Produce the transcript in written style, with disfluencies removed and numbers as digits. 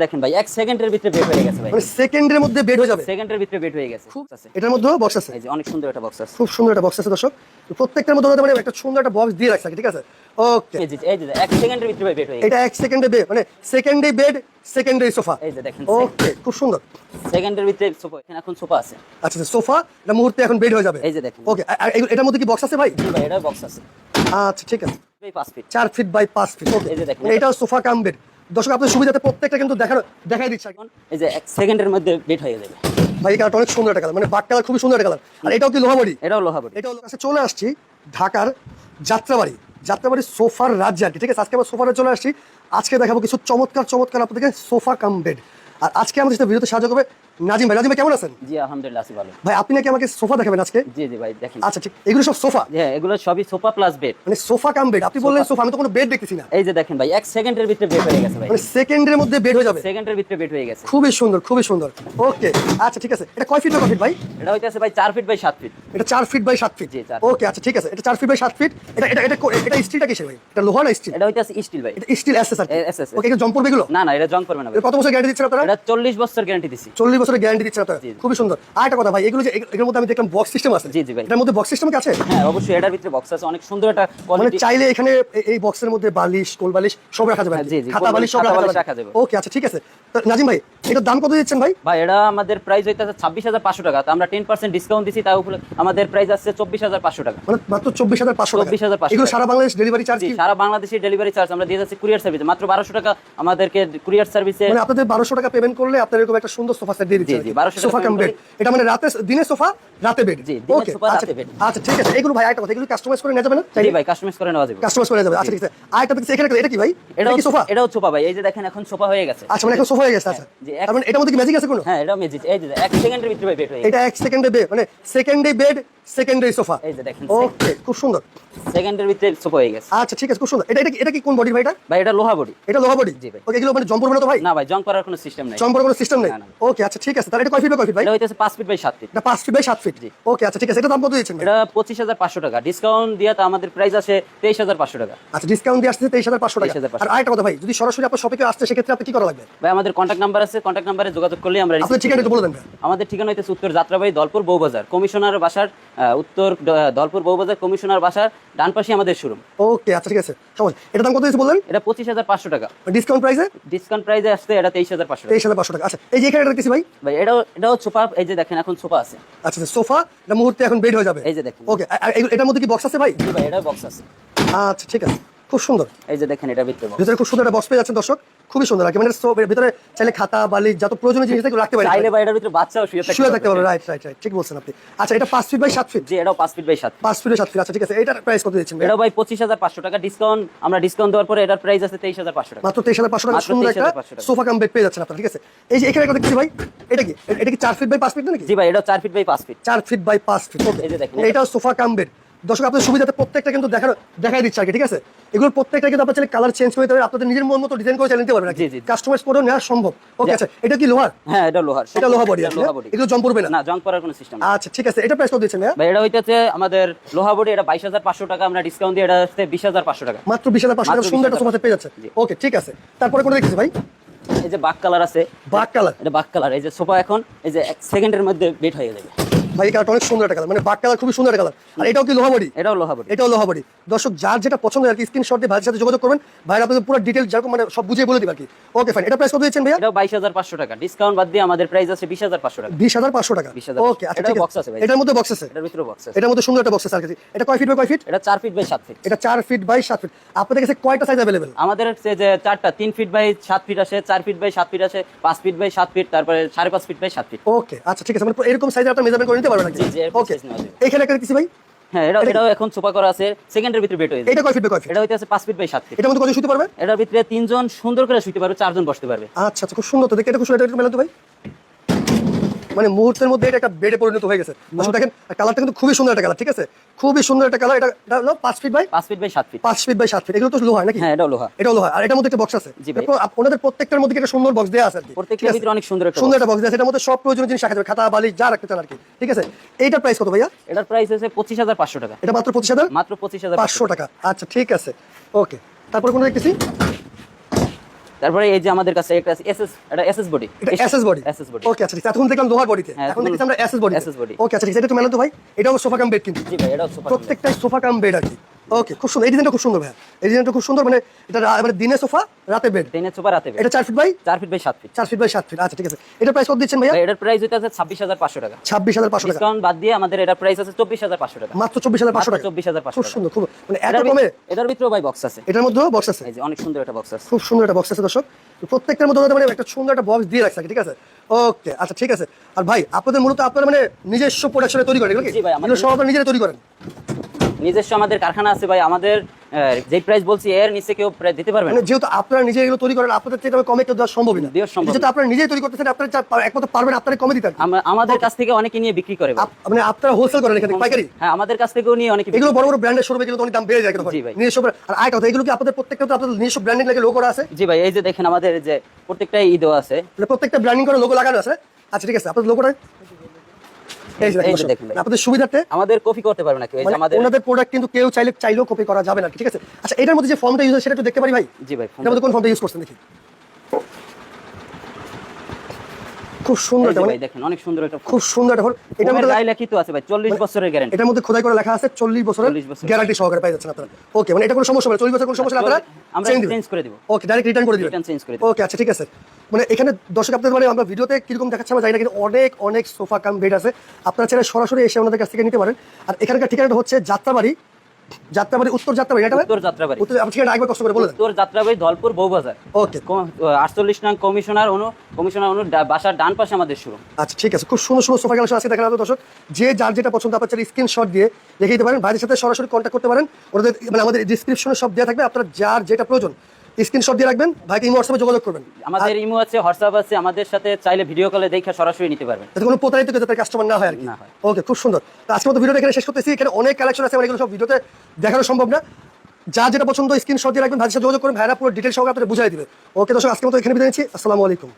দেখেন ভাই 1 সেকেন্ডের ভিতরে বেড হয়ে গেছে ভাই। মানে সেকেন্ডের মধ্যে বেড হয়ে যাবে। সেকেন্ডের ভিতরে বেড হয়ে গেছে। খুব আছে। এটার মধ্যেও বক্স আছে। এই যে অনেক সুন্দর একটা বক্স আছে। খুব সুন্দর একটা বক্স আছে দর্শক। তো প্রত্যেকটার মধ্যে মানে একটা সুন্দর একটা বক্স দিয়ে রাখছে, ঠিক আছে? ওকে। এই যে 1 সেকেন্ডের ভিতরে ভাই বেড হয়ে গেছে। এটা 1 সেকেন্ডে বেড, মানে সেকেন্ডে বেড, সেকেন্ডে সোফা। এই যে দেখেন। ওকে, খুব সুন্দর। সেকেন্ডের ভিতরে সোফা, এখানে এখন সোফা আছে। আচ্ছা, সোফা এটা মুহূর্তে এখন বেড হয়ে যাবে। এই যে দেখেন। ওকে, এটার মধ্যে কি বক্স আছে ভাই? জি ভাই, এটা বক্স আছে। আচ্ছা, ঠিক আছে। ভাই 5 feet. 4 feet by 5 feet. Okay, এই যে দেখেন। এটাও সোফা কাম বেড। দর্শক আপনাদের সুবিধাতে প্রত্যেকটা কিন্তু দেখাই দিচ্ছে এখন। এই যে 1 সেকেন্ডের মধ্যে বেড হয়ে যাবে। ভাই এই কালারটা অনেক সুন্দর একটা কালার, মানে বাক কালার, খুবই সুন্দর একটা কালার। আর এটাও কি লোহা বডি? এটাও লোহা বডি। এটাও কাছে চলে আসছি ঢাকার যাত্রাবাড়ি সোফার রাজ্যে আর কি, ঠিক আছে? আজকে আমরা সোফারে চলে আসছি। আজকে দেখাবো কিছু চমৎকার আপনাদেরকে সোফা কাম বেড। আর আজকে আমাদের সাথে ভিডিওতে সাহায্য করবে নাজিম ভাই। নাজিম ভাই কেমন আছেন? জি আলহামদুলিল্লাহ আছি ভালো। ভাই আপনি নাকি আমাকে সোফা দেখাবেন আজকে? জি ভাই দেখেন। আচ্ছা, ঠিক। এগুলো সব সোফা? হ্যাঁ, এগুলো সবই সোফা প্লাস বেড। মানে সোফা কাম বেড। আপনি বললেন সোফা, আমি তো কোনো বেড দেখতেছি না। এই যে দেখেন ভাই 1 সেকেন্ডের ভিতরে বেড হয়ে গেছে ভাই। মানে সেকেন্ডের মধ্যে বেড হয়ে যাবে। সেকেন্ডের ভিতরে বেড হয়ে গেছে। খুবই সুন্দর। ওকে, আচ্ছা, ঠিক আছে। এটা কয় ফিট বাই কয় ফিট ভাই? এটা হইতাছে ভাই 4 ফিট বাই 7 ফিট। এটা 4 ফিট বাই 7 ফিট। জি, 4 ওকে, আচ্ছা, ঠিক আছে। এটা 4 ফিট বাই 7 ফিট। এটা স্টিলটা কিসের ভাই? এটা লোহা না স্টিল? এটা হইতাছে স্টিল ভাই। এটা স্টিল এসএস আর কি। SSS ওকে, এটা জং পড়বে এগুলো? না এটা জং করবে না ভাই। কত বছর গ্যারান্টি দিচ্ছেন আপনারা? এটা 40 বছর গ্যারান্টি দিছি। 40 বছরের গ্যারান্টি দিচ্ছেন আপনারা। খুবই সুন্দর। আর একটা কথা ভাই, এগুলো যে এর মধ্যে আমি দেখলাম বক্স সিস্টেম আছে। জি ভাই। এটার মধ্যে বক্স সিস্টেম কি আছে? হ্যাঁ অবশ্যই, এটার ভিতরে বক্স আছে। অনেক সুন্দর একটা মানে কোয়ালিটি। চাইলে এখানে এই বক্সের মধ্যে বালিশ, কোল বালিশ সব রাখা যাবে। জি, খাতা বালিশ সব রাখা যাবে। ওকে, আচ্ছা, ঠিক আছে। তো নাজিম ভাই, এটার দাম কত দিচ্ছেন ভাই? ভাই এটা আমাদের প্রাইস হইতাছে 26500 টাকা। তো আমরা 10% ডিসকাউন্ট দিছি, তার উপরে আমাদের প্রাইস আছে 24500 টাকা। মানে মাত্র 24500 টাকা। 24500 এগুলো সারা বাংলাদেশ ডেলিভারি চার্জ জি, কি? সারা বাংলাদেশের ডেলিভারি চার্জ আমরা দিয়ে যাচ্ছি কুরিয়ার সার্ভিসে। মাত্র 1200 টাকা আমাদেরকে কুরিয়ার সার্ভিসে। মানে আপনাদের 1200 টাকা পেমেন্ট করলে আপনারা এরকম একটা সুন্দর সোফা সেট দিয়ে দিচ্ছেন। জি, 1200 সোফা কাম বেড। এটা মানে দিনে সোফা, রাতে বেড। জি, দিনে ওকে, সোফা, রাতে বেড। আচ্ছা, ঠিক আছে। এগুলো ভাই একটা কথা, এগুলো কাস্টমাইজ করে নেওয়া যাবে না? জি ভাই, কাস্টমাইজ করে নেওয়া যাবে। কাস্টমাইজ করে নেওয়া যাবে। আচ্ছা, ঠিক আছে। আর একটা দেখছি এখানে, এটা কি ভাই? এটা কি সোফা? এটাও সোফা ভাই। এই যে দেখেন এখন সোফা হয়ে গেছে। আচ্ছা, মানে এখন সোফা হয়ে গেছে। আচ্ছা, জি, তার মানে এটার মধ্যে কি ম্যাজিক আছে কোনো? হ্যাঁ এটাও ম্যাজিক। এই যে 1 সেকেন্ডের ভিতরে ভাই বেড হয়ে গেছে। এটা 1 সেকেন্ডে বেড, মানে সেকেন্ডে বেড, সেকেন্ডে সোফা। এই যে দেখেন। ওকে, খুব সুন্দর। সেকেন্ডের ভিতরে সোফা হয়ে গেছে। আচ্ছা, ঠিক আছে, খুব সুন্দর। এটা কি কোন বডি ভাই? এটা ভাই এটা লোহা বডি। এটা লোহা বডি। জি ভাই। ওকে, এগুলো মানে জং পড়বে না তো ভাই? না ভাই, জং করার কোনো সিস্টেম নাই। জং পড়ার কোনো সিস্টেম নেই। না। ওকে, আচ্ছা, ঠিক আছে। তাহলে এটা কয় ফিট বাই কয় ফিট ভাই? এটা হইতাছে 5 ফিট বাই 7 ফিট। এটা 5 ফিট বাই 7 ফিট। ওকে, আচ্ছা, ঠিক আছে। এটা দাম কত দিচ্ছেন ভাই? এটা 25500 টাকা। ডিসকাউন্ট দিয়ে তো আমাদের প্রাইস আছে 23500 টাকা। আচ্ছা, ডিসকাউন্ট দিয়ে আসছে 23500 টাকা। 23500 আর আরেকটা কথা ভাই, যদি সরাসরি আপনার শপে কেউ আসছে সেক্ষেত্রে আপনি কি করা লাগবে? ভাই আমাদের কন্ট্যাক্ট নাম্বার আছে, কন্ট্যাক্ট নাম্বারে যোগাযোগ করলে আমরা আপনার ঠিকানা একটু বলে দেন ভাই। আমাদের ঠিকানা হইতেছে উত্তর যাত্রাবাড়ি দলপুর বউবাজার কমিশনার বাসার উত্তর দলপুর বউবাজার কমিশনার বাসার ডান পাশে আমাদের শোরুম। ওকে, আচ্ছা, ঠিক আছে। সমস্যা। এটা দাম কত দিয়েছে বললেন? এটা 25500 টাকা। ডিসকাউন্ট প্রাইসে? ডিসকাউন্ট প্রাইসে আসছে এটা 23500 টাকা। 23500 টাকা। আচ্ছা, এই যে এখানে এটা দেখতেছি ভাই। ভাই এটাও সোফা। এই যে দেখেন এখন সোফা আছে। আচ্ছা, সোফা এটা মুহূর্তে এখন বেড হয়ে যাবে। এই যে দেখেন। ওকে, এটার মধ্যে কি বক্স আছে ভাই? জি ভাই, এটাও বক্স আছে। আচ্ছা, ঠিক আছে, খুব সুন্দর। এই যে দেখেন এটার ভিতরে box। ভিতরে খুব সুন্দর একটা বক্স পেয়ে যাচ্ছেন দর্শক। খুবই সুন্দর আর কি, মানে ভিতরে চাইলে খাতা বালিশ যত প্রয়োজনীয় জিনিস থাকে রাখতে পারেন। চাইলে ভাই এটার ভিতরে বাচ্চাও শুয়ে থাকতে পারবে। রাইট, ঠিক বলছেন আপনি। আচ্ছা, এটা 5 ফিট বাই 7 ফিট। জি, এটাও 5 feet by 7 feet. 5 feet by 7 feet. আচ্ছা, ঠিক আছে। এটার প্রাইস কত দিচ্ছেন ভাই? এটাও ভাই 25500 টাকা। ডিসকাউন্ট আমরা ডিসকাউন্ট দেওয়ার পরে এটার প্রাইস আছে 23500 টাকা। মাত্র 23500 টাকা মাত্র সুন্দর একটা 23500 টাকা। সোফা কাম বেড পেয়ে যাচ্ছেন আপনারা, ঠিক আছে? এই যে এখানে একটা দেখছি ভাই, এটা কি 4 ফিট বাই 5 ফিট নাকি? জি ভাই, এটাও 4 feet by 5 feet. 4 feet by 5 feet. Okay, এই যে দেখেন। এটাও সোফা কাম বেড। দর্শক আপনাদের সুবিধাতে প্রত্যেকটা কিন্তু দেখাই দিচ্ছে আর কি, ঠিক আছে? এগুলো প্রত্যেকটা কিন্তু আপনারা চাইলে কালার চেঞ্জ করে দিতে পারবেন, আপনাদের নিজের মন মতো ডিজাইন করে চালিয়ে নিতে পারবেন। জি। কাস্টমাইজ করেও নেওয়া সম্ভব। ওকে, আচ্ছা, এটা কি লোহার? হ্যাঁ এটা লোহার। এটা লোহা বডি। লোহা বডি। এগুলো জং পড়বে না? না, জং করার কোনো সিস্টেম নেই। আচ্ছা, ঠিক আছে। এটা প্রাইস কত দিচ্ছেন ভাই? ভাই এটা হইতাছে আমাদের লোহা বডি। এটা 22500 টাকা। আমরা ডিসকাউন্ট দিয়ে এটা হচ্ছে 20500 টাকা। মাত্র 20500 টাকা সুন্দর একটা সোফা সেট পেয়ে যাচ্ছে। ওকে, ঠিক আছে। তারপরে কোন দেখতেছি ভাই? এই যে বাক কালার আছে। বাক কালার। এটা বাক কালার। এই যে সোফা এখন এই যে 1 সেকেন্ডের মধ্যে বেড হয়ে যাবে। ভাই এই কালারটা অনেক সুন্দর একটা কালার, মানে বাক কালার, খুবই সুন্দর একটা কালার। আর এটাও কি লোহা বডি? এটাও লোহা বডি। এটাও লোহা বডি। দর্শক যার যেটা পছন্দ আর কি স্ক্রিনশট দিয়ে ভাইয়ের সাথে যোগাযোগ করবেন। ভাইয়ের আপনাদের পুরো ডিটেইলস যেরকম মানে সব বুঝিয়ে বলে দিবেন আর কি। ওকে, ফাইন। এটা প্রাইস কত দিচ্ছেন ভাইয়া? এটাও 22500 টাকা। ডিসকাউন্ট বাদ দিয়ে আমাদের প্রাইস আছে 20500 টাকা। 20500 টাকা। 20500 ওকে, আচ্ছা, এটাও ঠিক বক্স আছে। আছে ভাই। এটার মধ্যে বক্স আছে। এটার ভিতরে বক্স আছে। এটার মধ্যে সুন্দর একটা বক্স আছে আর কি। এটা কয় ফিট বাই কয় ফিট? এটা 4 ফিট বাই 7 ফিট। এটা 4 ফিট বাই 7 ফিট। আপনাদের কাছে কয়টা সাইজ अवेलेबल? আমাদের হচ্ছে যে 4টা 3 ফিট বাই 7 ফিট আছে, 4 ফিট বাই 7 ফিট আছে, 5 ফিট বাই 7 ফিট, তারপরে 5.5 ফিট বাই 7 ফিট। ওকে, আচ্ছা, ঠিক আছে। মানে এরকম সাইজে আপনারা মেজারমেন্ট করে নিতে পারবেন নাকি? জি, ওকে, size নেওয়া যাবে। এখানে একটা দেখতেছি ভাই। হ্যাঁ এটাও এখন সোফা করা আছে। সেকেন্ডের ভিতরে বেড হয়ে যাবে। এটা কয় ফিট বাই কয় ফিট? এটা হইতাছে 5 ফিট বাই 7 ফিট। এটার মধ্যে কত শুতে পারবে? এটার ভিতরে 3 জন সুন্দর করে শুতে পারবে, 4 জন বসতে পারবে। আচ্ছা, খুব সুন্দর তো দেখে। এটা খুব সুন্দর। এটা একটু মেলান তো ভাই। মানে মুহূর্তের মধ্যে এটা একটা বেডে পরিণত হয়ে গেছে। দর্শক দেখেন, কালারটা কিন্তু খুবই সুন্দর একটা কালার, ঠিক আছে? খুবই সুন্দর একটা কালার। এটা হলো 5 feet by 5 feet by 7 feet. 5 feet by 7 feet. এগুলো তো লোহা নাকি? হ্যাঁ এটাও লোহা। এটাও লোহা। আর এটার মধ্যে একটা বক্স আছে। জি ভাই। তারপর ওনাদের প্রত্যেকটার মধ্যে একটা সুন্দর বক্স দেওয়া আছে আর কি। প্রত্যেকটার ভিতরে অনেক সুন্দর একটা সুন্দর একটা বক্স দেওয়া আছে। এটার মধ্যে সব প্রয়োজনীয় জিনিস রাখা যাবে, খাতা বালিশ যা রাখতে চান আর কি, ঠিক আছে? এইটার প্রাইস কত ভাইয়া? এটার প্রাইস আছে 25500 টাকা। এটা মাত্র 25000? মাত্র 25500 টাকা। আচ্ছা, ঠিক আছে। ওকে, তারপরে কোন দেখতেছি? তারপরে এই যে আমাদের কাছে একটা এসএস বডি, এটা SS body. SS body. Okay আচ্ছা ঠিক আছে, এখন দেখলাম লোহার বডিতে, হ্যাঁ, এখন দেখছি আমরা এসএস বডি। SS body। ওকে আচ্ছা ঠিক আছে, এটা একটু মেলান তো ভাই। এটা হলো সোফা কাম বেড কিন্তু, জি ভাই, এটা সোফা। প্রত্যেকটাই সোফা কাম বেড আর কি। ওকে খুব সুন্দর, এই ডিজাইনটা খুব সুন্দর ভাই, এই ডিজাইনটা খুব সুন্দর। মানে এটা মানে দিনে সোফা রাতে বেড। দিনে সোফা রাতে বেড। এটা 4 feet by 4 feet by 7 feet. 4 feet by 7 feet. আচ্ছা ঠিক আছে, এটা প্রাইস কত দিচ্ছেন ভাইয়া? ভাই এটার প্রাইস হইতাছে 26500 টাকা। 26500 টাকা, ডিসকাউন্ট বাদ দিয়ে আমাদের এটার প্রাইস আছে 24500 টাকা। মাত্র 24500 টাকা। 24500 খুব টাকা। সুন্দর, খুব মানে এত কমে। এটার ভিতরেও ভাই বক্স আছে, এটার মধ্যেও বক্স আছে, এই যে অনেক সুন্দর একটা বক্স আছে। খুব সুন্দর একটা বক্স আছে দর্শক। তো প্রত্যেকটার মধ্যে ওদের মানে একটা সুন্দর একটা বক্স দিয়ে রাখছে আর কি, ঠিক আছে। ওকে আচ্ছা ঠিক আছে। আর ভাই আপনাদের মূলত আপনারা মানে নিজস্ব প্রোডাকশনে তৈরি করেন নাকি? জি ভাই, আমাদের এগুলো সব আপনারা নিজেরা তৈরি করেন? নিজস্ব আমাদের কারখানা আছে ভাই। আমাদের যে প্রাইস বলছি এর নিচে কেউ প্রায় দিতে পারবে না। মানে যেহেতু আপনারা নিজে এগুলো তৈরি করেন, আপনাদের থেকে কমে কেউ দেওয়া সম্ভবই না। দেওয়া সম্ভব যেহেতু আপনারা নিজেই তৈরি করতেছেন, আপনারা একমাত্র পারবেন আপনারা কমে দিতে। আমাদের কাছ থেকে অনেকে নিয়ে বিক্রি করে ভাই। মানে আপনারা হোলসেল করেন এখানে পাইকারি? হ্যাঁ, আমাদের কাছ থেকেও নিয়ে অনেকে এগুলো বড় বড় ব্র্যান্ডের শোরুমে কিন্তু অনেক দাম বেড়ে যায় কিন্তু জি ভাই। নিজস্ব আর আয় কথা, এগুলো কি আপনাদের প্রত্যেকটা তো আপনাদের নিজস্ব ব্র্যান্ডিং লাগে লোগো আছে? জি ভাই, এই যে দেখেন আমাদের যে প্রত্যেকটাই ঈদও আছে, মানে প্রত্যেকটা ব্র্যান্ডিং করে লোগো লাগানো আছে। আচ্ছা ঠিক আছে, আপনাদের লোগোটা এই যে এই যে দেখেন দেখেন ভাই। আপনাদের সুবিধার্থে আমাদের কপি করতে পারবে না কেউ। এই যে মানে আমাদের ওনাদের প্রোডাক্ট কিন্তু কেউ চাইলেও কপি করা যাবে না, ঠিক আছে। আচ্ছা এটার মধ্যে যে ফর্মটা ইউজ হয় সেটা একটু দেখতে পারি ভাই? জি ভাই, এটার মধ্যে কোন ফর্মটা ইউজ করছেন দেখি। খুব সুন্দর এই যে এটা, মানে ভাই দেখেন অনেক সুন্দর একটা খুব সুন্দর একটা ফর্ম। এটার মধ্যে গায়ে লেখি তো আছে ভাই 40 বছরের গ্যারান্টি। এটার মধ্যে খোদাই করে লেখা আছে 40 বছরের 40 বছর গ্যারান্টি সহকারে পাই যাচ্ছেন আপনারা। ওকে মানে এটা কোনো সমস্যা হবে না, 40 বছর কোনো সমস্যা না, আপনারা আমরা চেঞ্জ করে দিব। ওকে ডাইরেক্ট রিটার্ন করে দিবেন। রিটার্ন চেঞ্জ করে দিব। ওকে আচ্ছা ঠিক আছে। মানে এখানে দর্শক আপনাদের মানে আমরা ভিডিওতে কিরকম দেখাচ্ছি আমরা জানি না, কিন্তু অনেক সোফা কাম বেড আছে, আপনারা চাইলে সরাসরি এসে ওনাদের কাছ থেকে নিতে পারেন। আর এখানকার ঠিকানাটা হচ্ছে যাত্রাবাড়ি, উত্তর যাত্রাবাড়ি। এটা উত্তর যাত্রাবাড়ি। উত্তর আপনি ঠিকানা একবার কষ্ট করে বলে দেন। উত্তর যাত্রাবাড়ি ধলপুর বউবাজার। ওকে 48 নং কমিশনার বাসার ডান পাশে আমাদের শোরুম। আচ্ছা ঠিক আছে, খুব সুন্দর সুন্দর সোফা কালেকশন আছে দেখেন আপনাদের দর্শক। যে যার যেটা পছন্দ আপনার চাইলে স্ক্রিনশট দিয়ে রেখে দিতে পারেন, ভাইদের সাথে সরাসরি কন্ট্যাক্ট করতে পারেন। ওদের মানে আমাদের ডিসক্রিপশনে সব দেওয়া থাকবে, আপনারা যার যেটা প্রয়োজন স্ক্রিনশট দিয়ে রাখবেন, ভাইকে ইমো হোয়াটসঅ্যাপে যোগাযোগ করবেন। আমাদের ইমো আছে, হোয়াটসঅ্যাপ আছে, আমাদের সাথে চাইলে ভিডিও কলে দেখে সরাসরি নিতে পারবেন। যাতে কোনো প্রতারিত যাতে কাস্টমার না হয় আর কি। না হয়। ওকে খুব সুন্দর। তো আজকের মতো ভিডিওটা এখানে শেষ করতেছি। এখানে অনেক কালেকশন আছে, এগুলো সব ভিডিওতে দেখানো সম্ভব না। যা যেটা পছন্দ স্ক্রিনশট দিয়ে রাখবেন, ভাইয়ের সাথে যোগাযোগ করবেন, ভাইরা পুরো ডিটেইলস সহকারে আপনাদের বুঝাই দিবে। ওকে দর্শক, আজকের মতো এখানে বিদায় নিচ্ছি। আসসালামু আলাইকুম।